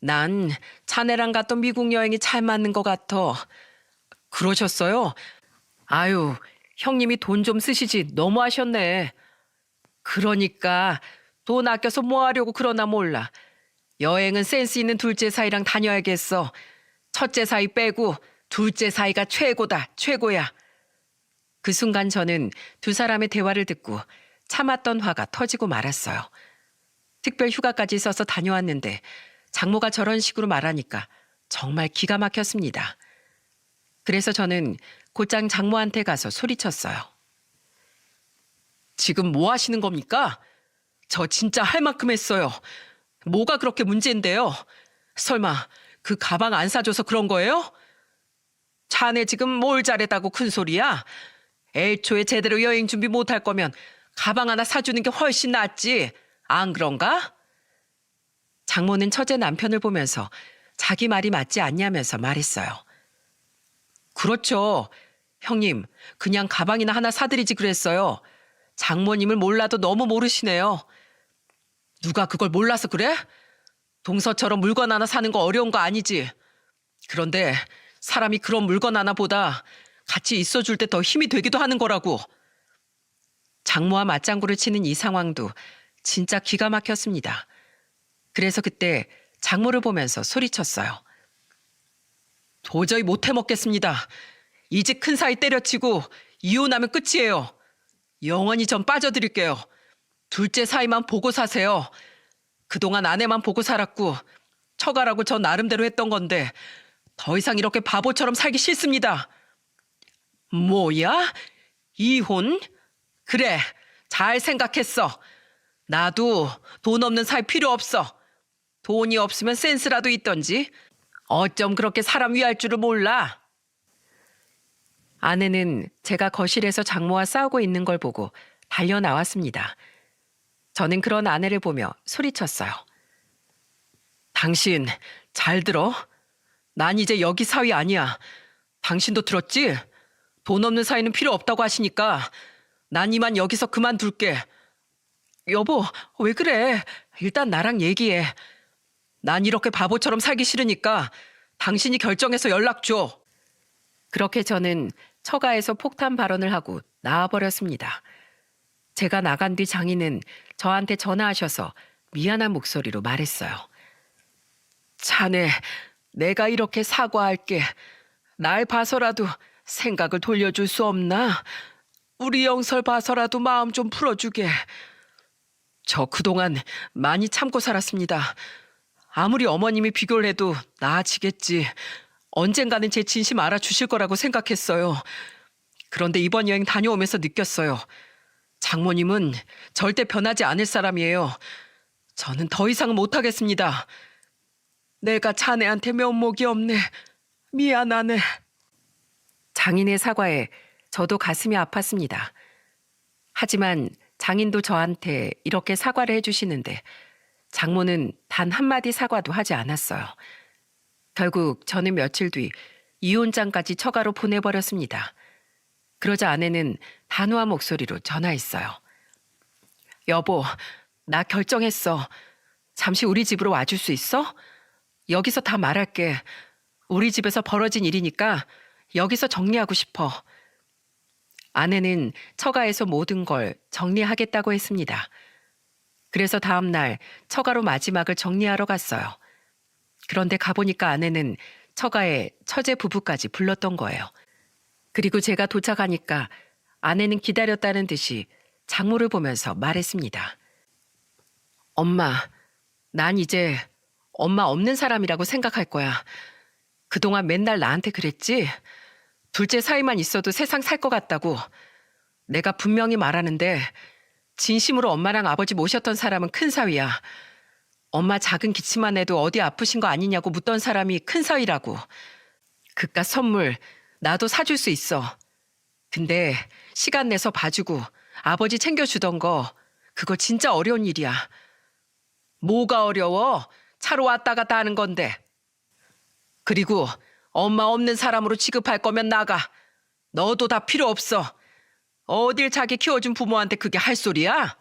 난 자네랑 갔던 미국 여행이 잘 맞는 것 같아. 그러셨어요? 아유, 형님이 돈 좀 쓰시지 너무하셨네. 그러니까 돈 아껴서 뭐 하려고 그러나 몰라. 여행은 센스 있는 둘째 사이랑 다녀야겠어. 첫째 사이 빼고 둘째 사이가 최고다, 최고야. 그 순간 저는 두 사람의 대화를 듣고 참았던 화가 터지고 말았어요. 특별 휴가까지 써서 다녀왔는데 장모가 저런 식으로 말하니까 정말 기가 막혔습니다. 그래서 저는 곧장 장모한테 가서 소리쳤어요. 지금 뭐 하시는 겁니까? 저 진짜 할 만큼 했어요. 뭐가 그렇게 문제인데요? 설마 그 가방 안 사줘서 그런 거예요? 자네 지금 뭘 잘했다고 큰 소리야? 애초에 제대로 여행 준비 못할 거면 가방 하나 사주는 게 훨씬 낫지. 안 그런가? 장모는 처제 남편을 보면서 자기 말이 맞지 않냐면서 말했어요. 그렇죠. 형님, 그냥 가방이나 하나 사드리지 그랬어요. 장모님을 몰라도 너무 모르시네요. 누가 그걸 몰라서 그래? 동서처럼 물건 하나 사는 거 어려운 거 아니지. 그런데 사람이 그런 물건 하나보다 같이 있어줄 때 더 힘이 되기도 하는 거라고. 장모와 맞장구를 치는 이 상황도 진짜 기가 막혔습니다. 그래서 그때 장모를 보면서 소리쳤어요. 도저히 못 해먹겠습니다. 이제 큰 사이 때려치고 이혼하면 끝이에요. 영원히 전 빠져드릴게요. 둘째 사이만 보고 사세요. 그동안 아내만 보고 살았고 처가라고 저 나름대로 했던 건데 더 이상 이렇게 바보처럼 살기 싫습니다. 뭐야? 이혼? 그래, 잘 생각했어. 나도 돈 없는 사이 필요 없어. 돈이 없으면 센스라도 있던지. 어쩜 그렇게 사람 위할 줄을 몰라. 아내는 제가 거실에서 장모와 싸우고 있는 걸 보고 달려 나왔습니다. 저는 그런 아내를 보며 소리쳤어요. 당신 잘 들어? 난 이제 여기 사위 아니야. 당신도 들었지? 돈 없는 사위는 필요 없다고 하시니까 난 이만 여기서 그만둘게. 여보, 왜 그래? 일단 나랑 얘기해. 난 이렇게 바보처럼 살기 싫으니까 당신이 결정해서 연락 줘. 그렇게 저는 처가에서 폭탄 발언을 하고 나와버렸습니다. 제가 나간 뒤 장인은 저한테 전화하셔서 미안한 목소리로 말했어요. 자네, 내가 이렇게 사과할게. 날 봐서라도 생각을 돌려줄 수 없나? 우리 영설 봐서라도 마음 좀 풀어주게. 저 그동안 많이 참고 살았습니다. 아무리 어머님이 비교를 해도 나아지겠지. 언젠가는 제 진심 알아주실 거라고 생각했어요. 그런데 이번 여행 다녀오면서 느꼈어요. 장모님은 절대 변하지 않을 사람이에요. 저는 더 이상은 못하겠습니다. 내가 자네한테 면목이 없네. 미안하네. 장인의 사과에 저도 가슴이 아팠습니다. 하지만 장인도 저한테 이렇게 사과를 해주시는데 장모는 단 한마디 사과도 하지 않았어요. 결국 저는 며칠 뒤 이혼장까지 처가로 보내버렸습니다. 그러자 아내는 단호한 목소리로 전화했어요. 여보, 나 결정했어. 잠시 우리 집으로 와줄 수 있어? 여기서 다 말할게. 우리 집에서 벌어진 일이니까 여기서 정리하고 싶어. 아내는 처가에서 모든 걸 정리하겠다고 했습니다. 그래서 다음 날 처가로 마지막을 정리하러 갔어요. 그런데 가보니까 아내는 처가에 처제 부부까지 불렀던 거예요. 그리고 제가 도착하니까 아내는 기다렸다는 듯이 장모를 보면서 말했습니다. 엄마, 난 이제 엄마 없는 사람이라고 생각할 거야. 그동안 맨날 나한테 그랬지? 둘째 사이만 있어도 세상 살 것 같다고. 내가 분명히 말하는데 진심으로 엄마랑 아버지 모셨던 사람은 큰 사위야. 엄마 작은 기침만 해도 어디 아프신 거 아니냐고 묻던 사람이 큰 사위라고. 그깟 선물 나도 사줄 수 있어. 근데 시간 내서 봐주고 아버지 챙겨주던 거 그거 진짜 어려운 일이야. 뭐가 어려워? 차로 왔다 갔다 하는 건데. 그리고 엄마 없는 사람으로 취급할 거면 나가. 너도 다 필요 없어. 어딜 자기 키워준 부모한테 그게 할 소리야?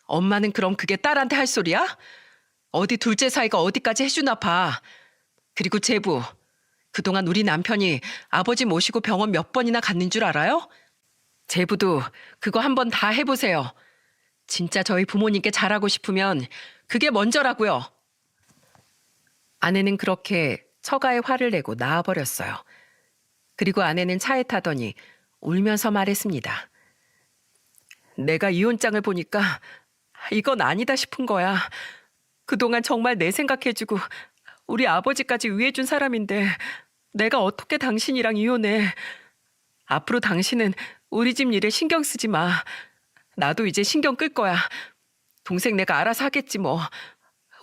엄마는 그럼 그게 딸한테 할 소리야? 어디 둘째 사이가 어디까지 해주나 봐. 그리고 제부, 그동안 우리 남편이 아버지 모시고 병원 몇 번이나 갔는 줄 알아요? 제부도 그거 한번 다 해보세요. 진짜 저희 부모님께 잘하고 싶으면 그게 먼저라고요. 아내는 그렇게 처가에 화를 내고 나와버렸어요. 그리고 아내는 차에 타더니 울면서 말했습니다. 내가 이혼장을 보니까 이건 아니다 싶은 거야. 그동안 정말 내 생각해주고 우리 아버지까지 위해준 사람인데 내가 어떻게 당신이랑 이혼해. 앞으로 당신은 우리 집 일에 신경 쓰지 마. 나도 이제 신경 끌 거야. 동생 내가 알아서 하겠지 뭐.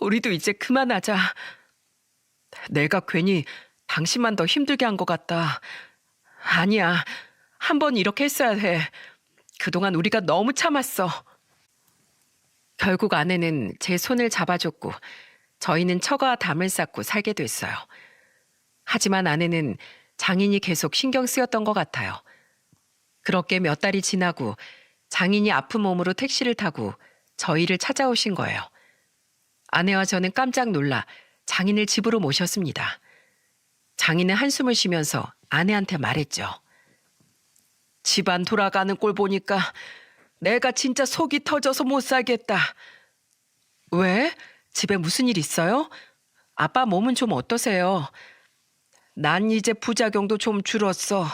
우리도 이제 그만하자. 내가 괜히 당신만 더 힘들게 한 것 같다. 아니야. 한 번 이렇게 했어야 해. 그동안 우리가 너무 참았어. 결국 아내는 제 손을 잡아줬고 저희는 처가와 담을 쌓고 살게 됐어요. 하지만 아내는 장인이 계속 신경 쓰였던 것 같아요. 그렇게 몇 달이 지나고 장인이 아픈 몸으로 택시를 타고 저희를 찾아오신 거예요. 아내와 저는 깜짝 놀라 장인을 집으로 모셨습니다. 장인은 한숨을 쉬면서 아내한테 말했죠. 집안 돌아가는 꼴 보니까 내가 진짜 속이 터져서 못 살겠다. 왜? 집에 무슨 일 있어요? 아빠 몸은 좀 어떠세요? 난 이제 부작용도 좀 줄었어.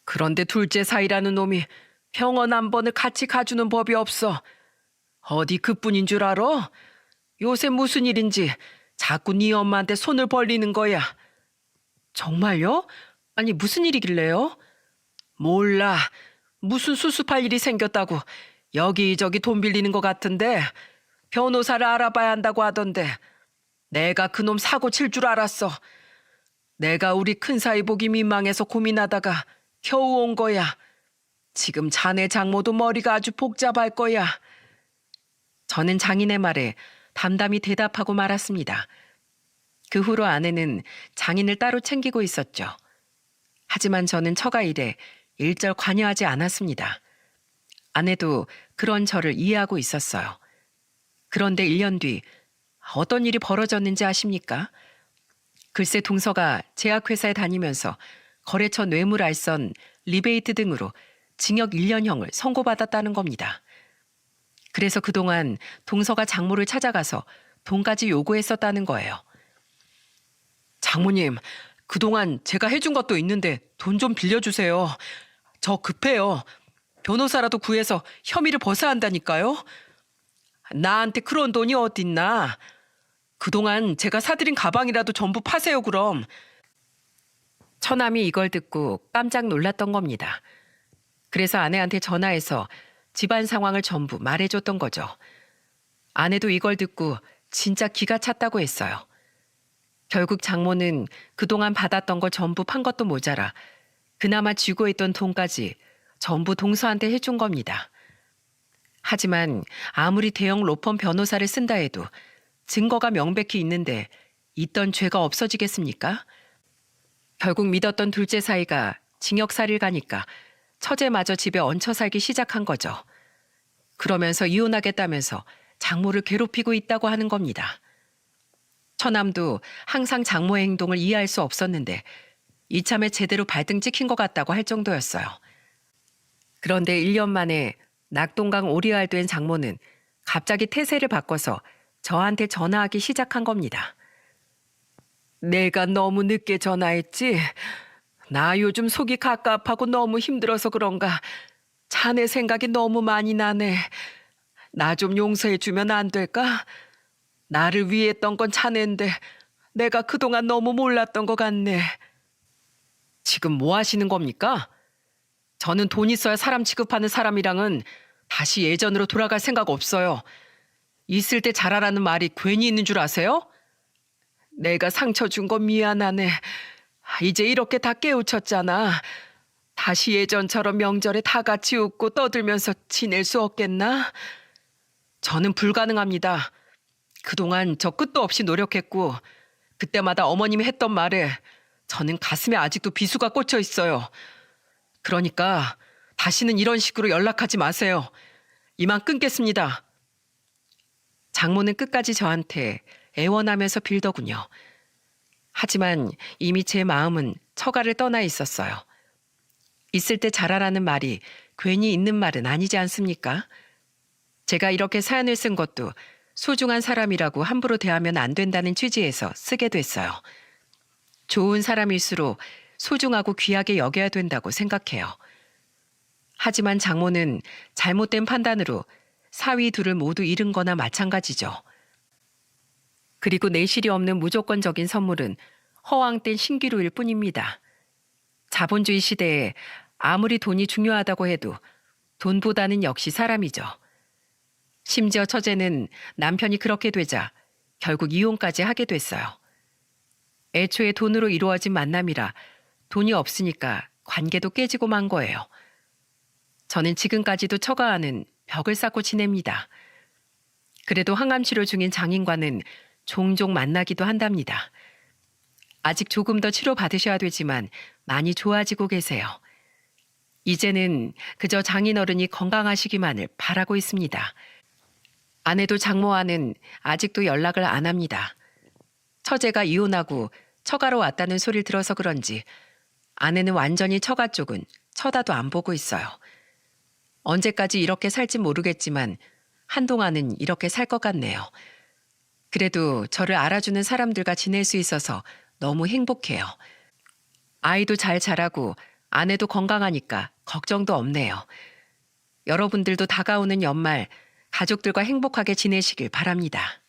그런데 둘째 사이라는 놈이 병원 한 번을 같이 가주는 법이 없어. 어디 그뿐인 줄 알아? 요새 무슨 일인지 자꾸 네 엄마한테 손을 벌리는 거야. 정말요? 아니 무슨 일이길래요? 몰라. 무슨 수습할 일이 생겼다고 여기저기 돈 빌리는 것 같은데 변호사를 알아봐야 한다고 하던데 내가 그놈 사고 칠 줄 알았어. 내가 우리 큰사위 보기 민망해서 고민하다가 겨우 온 거야. 지금 자네 장모도 머리가 아주 복잡할 거야. 저는 장인의 말에 담담히 대답하고 말았습니다. 그 후로 아내는 장인을 따로 챙기고 있었죠. 하지만 저는 처가 일에 일절 관여하지 않았습니다. 아내도 그런 저를 이해하고 있었어요. 그런데 1년 뒤 어떤 일이 벌어졌는지 아십니까? 글쎄 동서가 제약회사에 다니면서 거래처 뇌물알선, 리베이트 등으로 징역 1년형을 선고받았다는 겁니다. 그래서 그동안 동서가 장모를 찾아가서 돈까지 요구했었다는 거예요. 장모님, 그동안 제가 해준 것도 있는데 돈 좀 빌려주세요. 저 급해요. 변호사라도 구해서 혐의를 벗어야 한다니까요. 나한테 그런 돈이 어딨나. 그동안 제가 사드린 가방이라도 전부 파세요 그럼. 처남이 이걸 듣고 깜짝 놀랐던 겁니다. 그래서 아내한테 전화해서 집안 상황을 전부 말해줬던 거죠. 아내도 이걸 듣고 진짜 기가 찼다고 했어요. 결국 장모는 그동안 받았던 걸 전부 판 것도 모자라 그나마 쥐고 있던 돈까지 전부 동서한테 해준 겁니다. 하지만 아무리 대형 로펌 변호사를 쓴다 해도 증거가 명백히 있는데 있던 죄가 없어지겠습니까? 결국 믿었던 둘째 사이가 징역살이를 가니까 처제마저 집에 얹혀 살기 시작한 거죠. 그러면서 이혼하겠다면서 장모를 괴롭히고 있다고 하는 겁니다. 처남도 항상 장모의 행동을 이해할 수 없었는데 이참에 제대로 발등 찍힌 것 같다고 할 정도였어요. 그런데 1년 만에 낙동강 오리알 된 장모는 갑자기 태세를 바꿔서 저한테 전화하기 시작한 겁니다. 내가 너무 늦게 전화했지? 나 요즘 속이 갑갑하고 너무 힘들어서 그런가. 자네 생각이 너무 많이 나네. 나 좀 용서해 주면 안 될까? 나를 위했던 건 자네인데 내가 그동안 너무 몰랐던 것 같네. 지금 뭐 하시는 겁니까? 저는 돈 있어야 사람 취급하는 사람이랑은 다시 예전으로 돌아갈 생각 없어요. 있을 때 잘하라는 말이 괜히 있는 줄 아세요? 내가 상처 준 건 미안하네. 이제 이렇게 다 깨우쳤잖아. 다시 예전처럼 명절에 다 같이 웃고 떠들면서 지낼 수 없겠나? 저는 불가능합니다. 그동안 저 끝도 없이 노력했고 그때마다 어머님이 했던 말에 저는 가슴에 아직도 비수가 꽂혀 있어요. 그러니까 다시는 이런 식으로 연락하지 마세요. 이만 끊겠습니다. 장모는 끝까지 저한테 애원하면서 빌더군요. 하지만 이미 제 마음은 처가를 떠나 있었어요. 있을 때 잘하라는 말이 괜히 있는 말은 아니지 않습니까? 제가 이렇게 사연을 쓴 것도 소중한 사람이라고 함부로 대하면 안 된다는 취지에서 쓰게 됐어요. 좋은 사람일수록 소중하고 귀하게 여겨야 된다고 생각해요. 하지만 장모는 잘못된 판단으로 사위 둘을 모두 잃은 거나 마찬가지죠. 그리고 내실이 없는 무조건적인 선물은 허황된 신기루일 뿐입니다. 자본주의 시대에 아무리 돈이 중요하다고 해도 돈보다는 역시 사람이죠. 심지어 처제는 남편이 그렇게 되자 결국 이혼까지 하게 됐어요. 애초에 돈으로 이루어진 만남이라 돈이 없으니까 관계도 깨지고 만 거예요. 저는 지금까지도 처가와는 벽을 쌓고 지냅니다. 그래도 항암치료 중인 장인과는 종종 만나기도 한답니다. 아직 조금 더 치료받으셔야 되지만 많이 좋아지고 계세요. 이제는 그저 장인어른이 건강하시기만을 바라고 있습니다. 아내도 장모와는 아직도 연락을 안 합니다. 처제가 이혼하고 처가로 왔다는 소리를 들어서 그런지 아내는 완전히 처가 쪽은 쳐다도 안 보고 있어요. 언제까지 이렇게 살진 모르겠지만 한동안은 이렇게 살 것 같네요. 그래도 저를 알아주는 사람들과 지낼 수 있어서 너무 행복해요. 아이도 잘 자라고 아내도 건강하니까 걱정도 없네요. 여러분들도 다가오는 연말 가족들과 행복하게 지내시길 바랍니다.